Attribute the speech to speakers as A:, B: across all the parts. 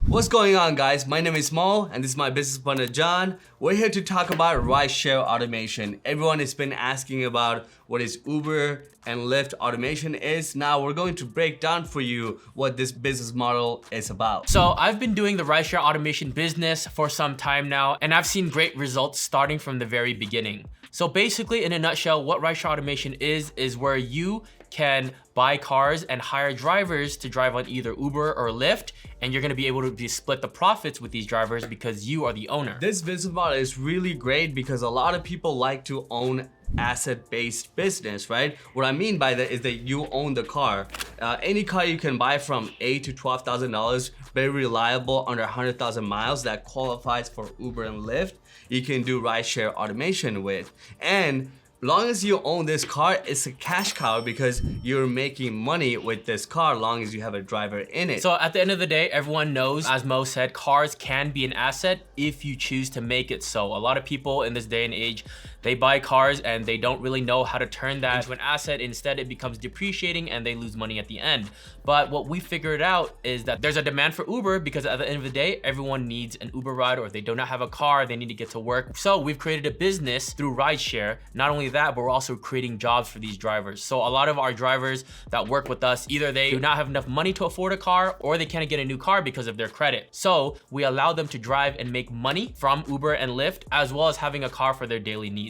A: What's going on, guys? My name is Mo and this is my business partner John. We're here to talk about rideshare automation. Everyone has been asking about what is Uber and Lyft automation is. Now we're going to break down for you what this business model is about.
B: So I've been doing the rideshare automation business for some time now, and I've seen great results starting from the very beginning. So basically, in a nutshell, what rideshare automation is where you can buy cars and hire drivers to drive on either Uber or Lyft, and you're gonna be able to split the profits with these drivers because you are the owner.
A: This business model is really great because a lot of people like to own asset-based business, right? What I mean by that is that you own the car. Any car you can buy from $8,000 to $12,000, very reliable, under 100,000 miles, that qualifies for Uber and Lyft, you can do rideshare automation with. And long as you own this car, it's a cash cow because you're making money with this car long as you have a driver in it.
B: So at the end of the day, everyone knows, as Mo said, cars can be an asset if you choose to make it so. A lot of people in this day and age, they buy cars and they don't really know how to turn that into an asset. Instead, it becomes depreciating and they lose money at the end. But what we figured out is that there's a demand for Uber because at the end of the day, everyone needs an Uber ride, or if they do not have a car, they need to get to work. So we've created a business through rideshare. Not only that, but we're also creating jobs for these drivers. So a lot of our drivers that work with us, either they do not have enough money to afford a car or they can't get a new car because of their credit. So we allow them to drive and make money from Uber and Lyft, as well as having a car for their daily needs.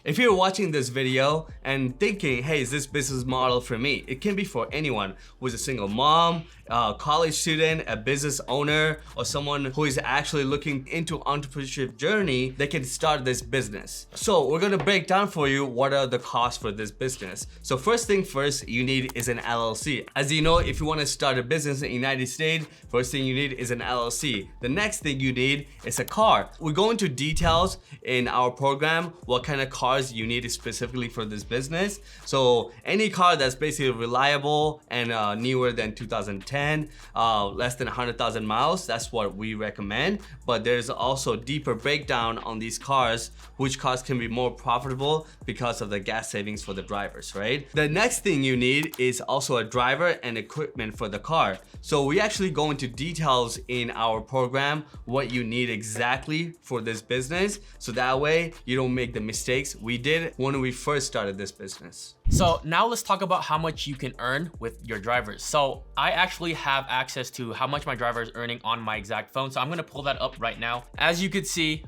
A: If you're watching this video and thinking, hey, is this business model for me? It can be for anyone who's a single mom, a college student, a business owner, or someone who is actually looking into entrepreneurship journey. They can start this business. So we're gonna break down for you what are the costs for this business. So first thing first, you need is an LLC. As you know, if you wanna start a business in the United States, first thing you need is an LLC. The next thing you need is a car. We go into details in our program, what kind of cars you need specifically for this business. So any car that's basically reliable and newer than 2010, less than 100,000 miles, that's what we recommend. But there's also deeper breakdown on these cars, which cars can be more profitable because of the gas savings for the drivers, right? The next thing you need is also a driver and equipment for the car. So we actually go into details in our program, what you need exactly for this business. So that way you don't make the mistakes we did when we first started this business.
B: So now let's talk about how much you can earn with your drivers. So I actually have access to how much my driver is earning on my exact phone. So I'm gonna pull that up right now. As you could see,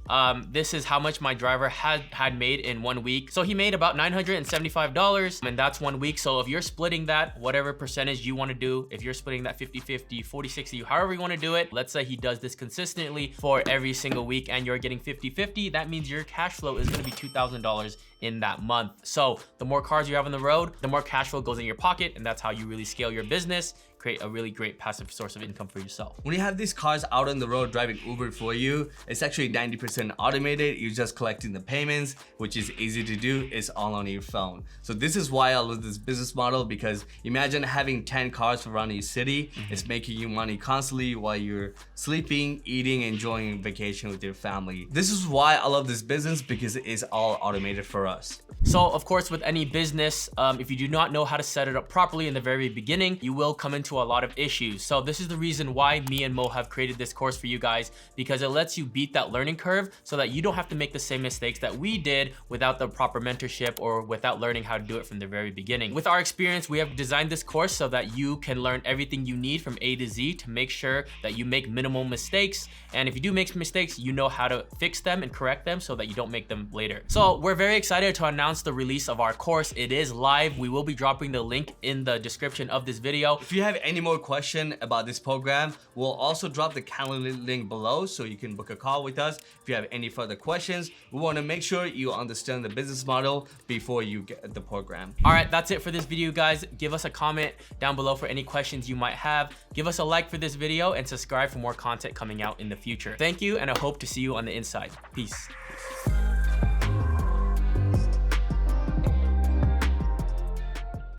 B: this is how much my driver had made in 1 week. So he made about $975, and that's 1 week. So if you're splitting that, whatever percentage you wanna do, if you're splitting that 50-50, 40-60, however you wanna do it, let's say he does this consistently for every single week and you're getting 50-50, that means your cash flow is gonna be $2,000 in that month. So the more cars you have on the road, the more cash flow goes in your pocket, and that's how you really scale your business, create a really great passive source of income for yourself.
A: When you have these cars out on the road driving Uber for you, it's actually 90% automated. You're just collecting the payments, which is easy to do. It's all on your phone. So this is why I love this business model, because imagine having 10 cars around your city. It's making you money constantly while you're sleeping, eating, enjoying vacation with your family. This is why I love this business, because it is all automated for us.
B: So of course, with any business, if you do not know how to set it up properly in the very beginning, you will come into a lot of issues. So this is the reason why me and Mo have created this course for you guys, because it lets you beat that learning curve so that you don't have to make the same mistakes that we did without the proper mentorship or without learning how to do it from the very beginning. With our experience, we have designed this course so that you can learn everything you need from A to Z to make sure that you make minimal mistakes. And if you do make mistakes, you know how to fix them and correct them so that you don't make them later. So we're very excited to announce the release of our course. It is live. We will be dropping the link in the description of this video.
A: If you have any more question about this program, we'll also drop the calendar link below so you can book a call with us. If you have any further questions, we want to make sure you understand the business model before you get the program.
B: All right, that's it for this video, guys. Give us a comment down below for any questions you might have. Give us a like for this video and subscribe for more content coming out in the future. Thank you, and I hope to see you on the inside. Peace.